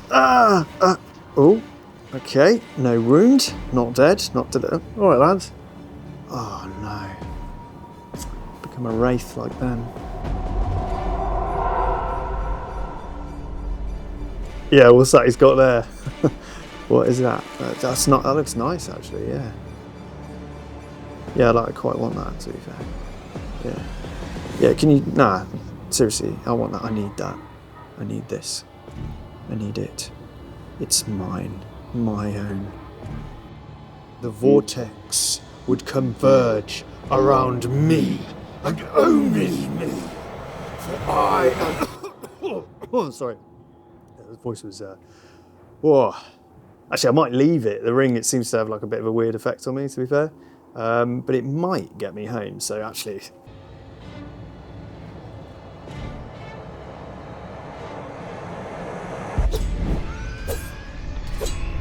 Oh, okay. No wound. Not dead. Not dead. All right, lads. Oh no. Become a wraith like them. Yeah, what's that he's got there? What is that? That's not. That looks nice, actually. Yeah. Yeah, I quite want that. To be fair. Yeah. Yeah. Can you? Nah. Seriously, I want that. I need that. I need this. I need it. It's mine. My own. The vortex would converge around me, and only me. For I am. Oh, sorry. The voice was. Whoa. Actually, I might leave it. The ring, it seems to have like a bit of a weird effect on me, to be fair. But it might get me home. So actually.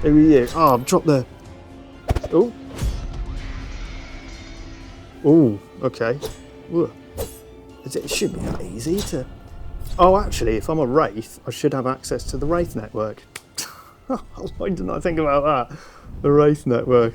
Who are you? Oh, I've dropped the. Oh. Oh, okay. Ooh. It should be that easy to. Oh, actually, if I'm a Wraith, I should have access to the Wraith network. Why didn't I think about that? The Wraith network.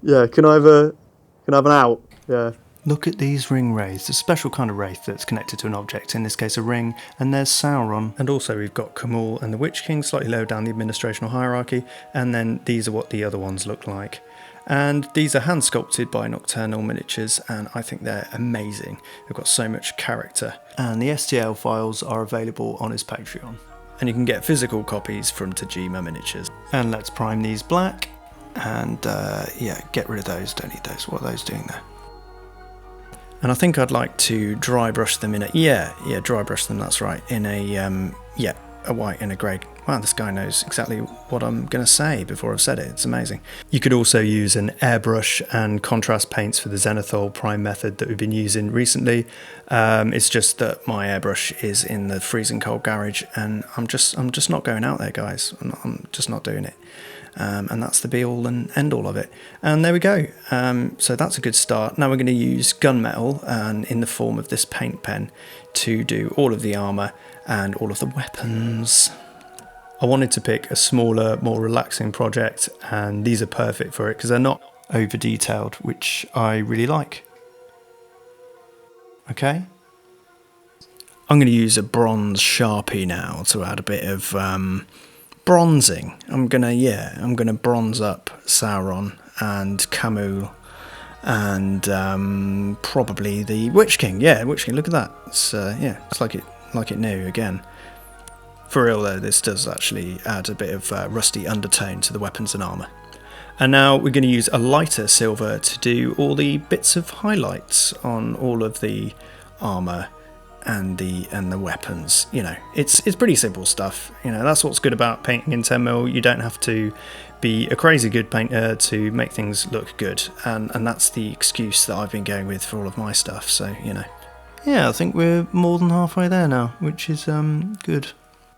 Yeah. Can I have an out? Yeah. Look at these Ringwraiths, a special kind of wraith that's connected to an object, in this case a ring, and there's Sauron. And also we've got Kamul and the Witch King, slightly lower down the administrational hierarchy, and then these are what the other ones look like. And these are hand sculpted by Nocturnal Miniatures, and I think they're amazing. They've got so much character. And the STL files are available on his Patreon. And you can get physical copies from Tajima Miniatures. And let's prime these black, and yeah, get rid of those, don't need those. What are those doing there? And I think I'd like to dry brush them in a, dry brush them, that's right, in a, a white and a grey. Wow, this guy knows exactly what I'm going to say before I've said it. It's amazing. You could also use an airbrush and contrast paints for the Zenithal prime method that we've been using recently. It's just that my airbrush is in the freezing cold garage, and I'm just not going out there, guys. I'm just not doing it. And that's the be-all and end-all of it. And there we go. So that's a good start. Now we're going to use gunmetal and in the form of this paint pen to do all of the armour and all of the weapons. I wanted to pick a smaller, more relaxing project, and these are perfect for it because they're not over-detailed, which I really like. Okay. I'm going to use a bronze Sharpie now to add a bit of bronzing. I'm gonna bronze up Sauron and Kamul and probably the Witch King. Yeah, Witch King. Look at that. It's like it new again. For real though, this does actually add a bit of rusty undertone to the weapons and armour. And now we're going to use a lighter silver to do all the bits of highlights on all of the armour and the weapons. You know, it's pretty simple stuff. You know, that's what's good about painting in 10mm. You don't have to be a crazy good painter to make things look good, and that's the excuse that I've been going with for all of my stuff. So, you know, yeah, I think we're more than halfway there now, which is good.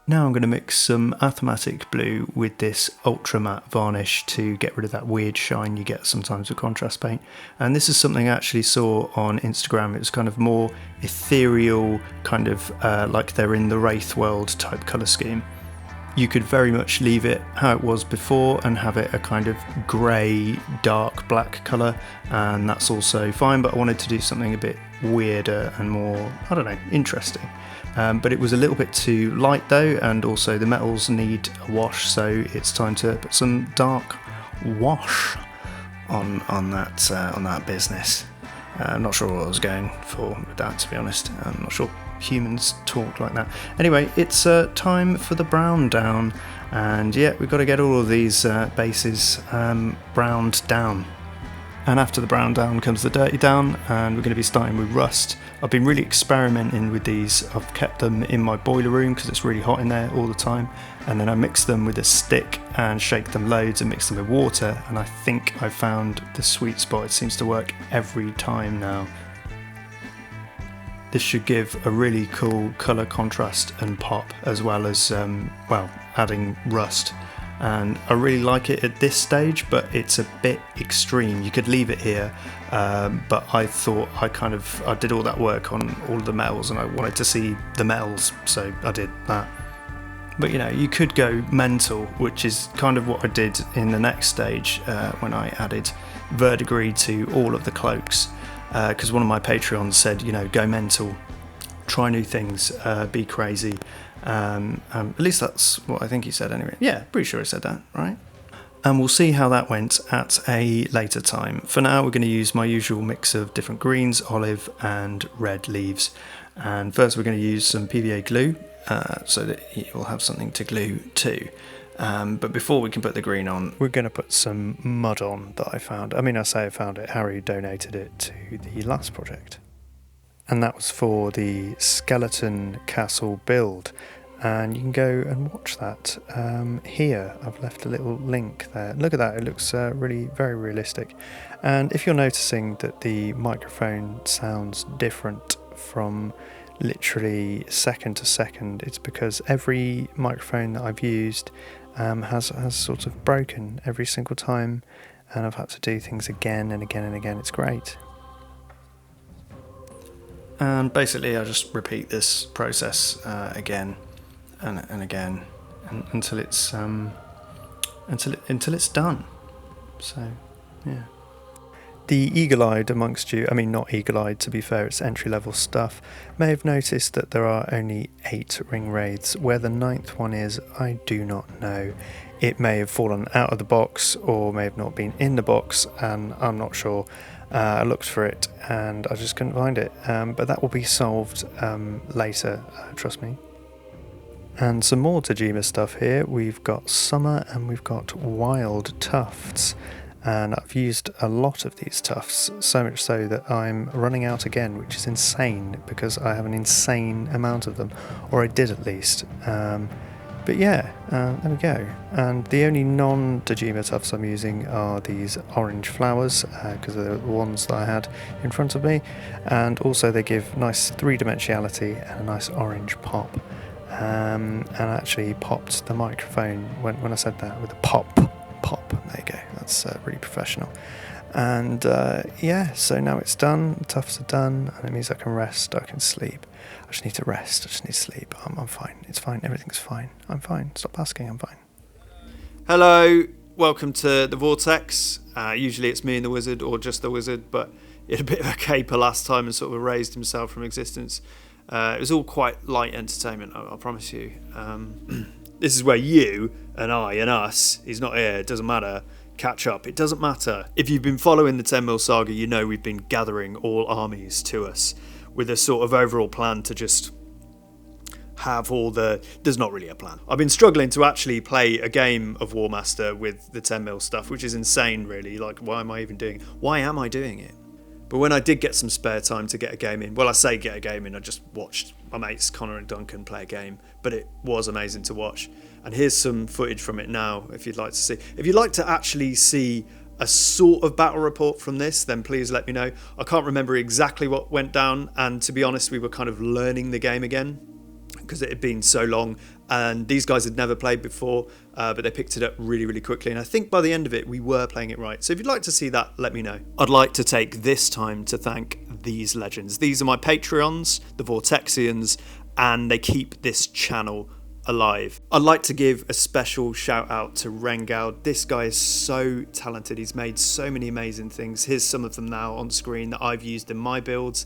Now I'm going to mix some Athematic blue with this ultra matte varnish to get rid of that weird shine you get sometimes with contrast paint. And this is something I actually saw on Instagram. It was kind of more ethereal, kind of like they're in the Wraith world type colour scheme. You could very much leave it how it was before and have it a kind of grey, dark black colour, and that's also fine, but I wanted to do something a bit weirder and more, I don't know, interesting. But it was a little bit too light though, and also the metals need a wash, so it's time to put some dark wash on that business. I'm not sure what I was going for with that, to be honest. I'm not sure humans talk like that. Anyway, it's time for the brown down, and yeah, we've got to get all of these bases browned down. And after the brown down comes the dirty down, and we're going to be starting with rust. I've been really experimenting with these. I've kept them in my boiler room because it's really hot in there all the time, and then I mix them with a stick and shake them loads and mix them with water, and I think I found the sweet spot. It seems to work every time now. This should give a really cool colour contrast and pop, as well as adding rust. And I really like it at this stage, but it's a bit extreme. You could leave it here, but I thought I did all that work on all of the metals and I wanted to see the metals, so I did that. But you know, you could go mental, which is kind of what I did in the next stage when I added verdigris to all of the cloaks, because one of my Patreons said, you know, go mental, try new things, be crazy. At least that's what I think he said anyway. Yeah, pretty sure he said that, right? And we'll see how that went at a later time. For now, we're going to use my usual mix of different greens, olive and red leaves. And first we're going to use some PVA glue, so that it will have something to glue to. But before we can put the green on, we're going to put some mud on that I found. I mean, I say I found it, Harry donated it to the last project. And that was for the skeleton castle build. And you can go and watch that here. I've left a little link there. Look at that, it looks really very realistic. And if you're noticing that the microphone sounds different from literally second to second, it's because every microphone that I've used has sort of broken every single time, and I've had to do things again and again and again. It's great. And basically I just repeat this process again and again until it's until it's done. So yeah. The eagle-eyed amongst you, I mean not eagle-eyed to be fair, it's entry-level stuff, may have noticed that there are only 8 Ringwraiths. Where the 9th one is, I do not know. It may have fallen out of the box or may have not been in the box, and I'm not sure. I looked for it and I just couldn't find it, but that will be solved later, trust me. And some more Tajima stuff here. We've got summer and we've got wild tufts. And I've used a lot of these tufts, so much so that I'm running out again, which is insane because I have an insane amount of them, or I did at least. But yeah, there we go. And the only non-Tajima tufts I'm using are these orange flowers, because they're the ones that I had in front of me. And also they give nice three-dimensionality and a nice orange pop. And I actually popped the microphone when I said that with a pop. There you go, that's really professional. And yeah, so now it's done, the tufts are done, and it means I can rest, I can sleep. I just need to rest, I just need to sleep. I'm fine, it's fine, everything's fine. I'm fine, stop asking, I'm fine. Hello, welcome to the Vortex. Usually it's me and the wizard, or just the wizard, but he had a bit of a caper last time and sort of erased himself from existence. It was all quite light entertainment, I promise you. This is where you and I and us, he's not here, it doesn't matter, catch up. It doesn't matter. If you've been following the 10 Mil saga, you know we've been gathering all armies to us with a sort of overall plan to just have all the... There's not really a plan. I've been struggling to actually play a game of War Master with the 10 Mil stuff, which is insane really. Like, why am I doing it? But when I did get some spare time to get a game in, well, I say get a game in, I just watched my mates Connor and Duncan play a game, but it was amazing to watch. And here's some footage from it now, if you'd like to see. If you'd like to actually see a sort of battle report from this, then please let me know. I can't remember exactly what went down, and to be honest, we were kind of learning the game again because it had been so long, and these guys had never played before, but they picked it up really, really quickly, and I think by the end of it we were playing it right. So if you'd like to see that, let me know. I'd like to take this time to thank these legends. These are my Patreons, the Vortexians, and they keep this channel alive. I'd like to give a special shout out to Rengald. This guy is so talented, he's made so many amazing things. Here's some of them now on screen that I've used in my builds,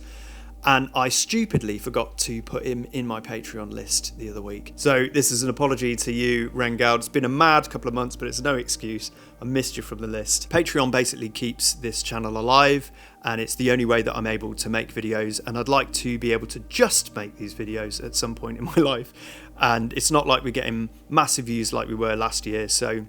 and I stupidly forgot to put him in my Patreon list the other week. So this is an apology to you, Rengald. It's been a mad couple of months, but it's no excuse. I missed you from the list. Patreon basically keeps this channel alive, and it's the only way that I'm able to make videos, and I'd like to be able to just make these videos at some point in my life. And it's not like we're getting massive views like we were last year, so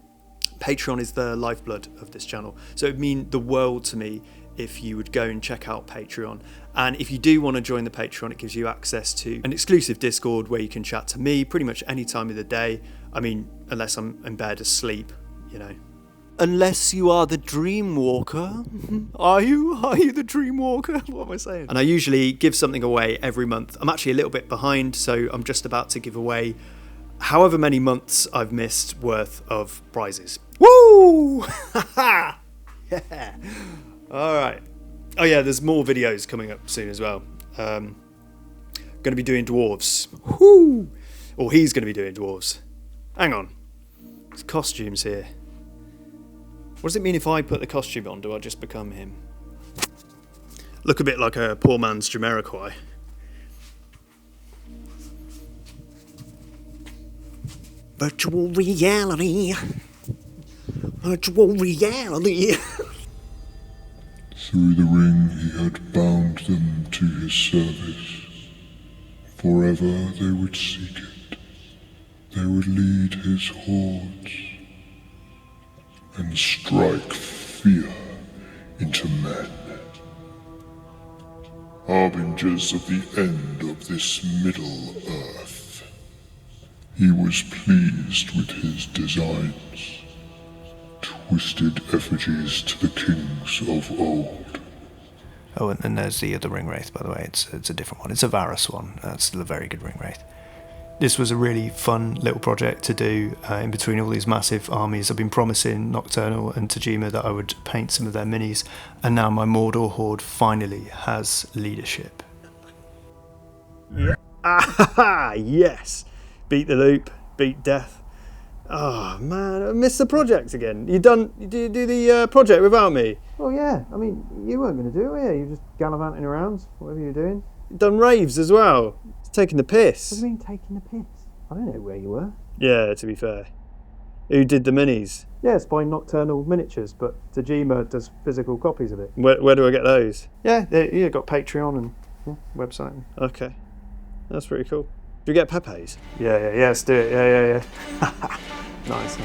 Patreon is the lifeblood of this channel. So it would mean the world to me if you would go and check out Patreon. And if you do want to join the Patreon, it gives you access to an exclusive Discord where you can chat to me pretty much any time of the day. I mean, unless I'm in bed asleep, you know. Unless you are the Dreamwalker. Are you? Are you the Dreamwalker? What am I saying? And I usually give something away every month. I'm actually a little bit behind, so I'm just about to give away however many months I've missed worth of prizes. Woo! Yeah. All right. Oh yeah, there's more videos coming up soon as well. Going to be doing dwarves. Woo! Or he's going to be doing dwarves. Hang on. There's costumes here. What does it mean if I put the costume on? Do I just become him? Look a bit like a poor man's Jamiroquai. Virtual reality. Virtual reality. Through the ring he had bound them to his service. Forever they would seek it. They would lead his hordes and strike fear into men. Harbingers of the end of this Middle Earth. He was pleased with his designs. Twisted effigies to the kings of old. Oh, and there's the other Ringwraith, by the way. It's a different one. It's a Varus one. That's still a very good Ringwraith. This was a really fun little project to do in between all these massive armies. I've been promising Nocturnal and Tajima that I would paint some of their minis, and now my Mordor horde finally has leadership. Yeah. Ah, yes! Beat the loop, beat death. Oh man, I missed the project again. You do the project without me? Well, yeah. I mean, you weren't going to do it, were you? You were just gallivanting around, whatever you were doing. You've done raves as well. It's taking the piss. What do you mean taking the piss? I don't know where you were. Yeah, to be fair. Who did the minis? Yeah, it's by Nocturnal Miniatures, but Tajima does physical copies of it. Where do I get those? Yeah, you got Patreon and website. Okay, that's pretty cool. Do we get Pepe's? Yeah, let's do it. Yeah. Nice.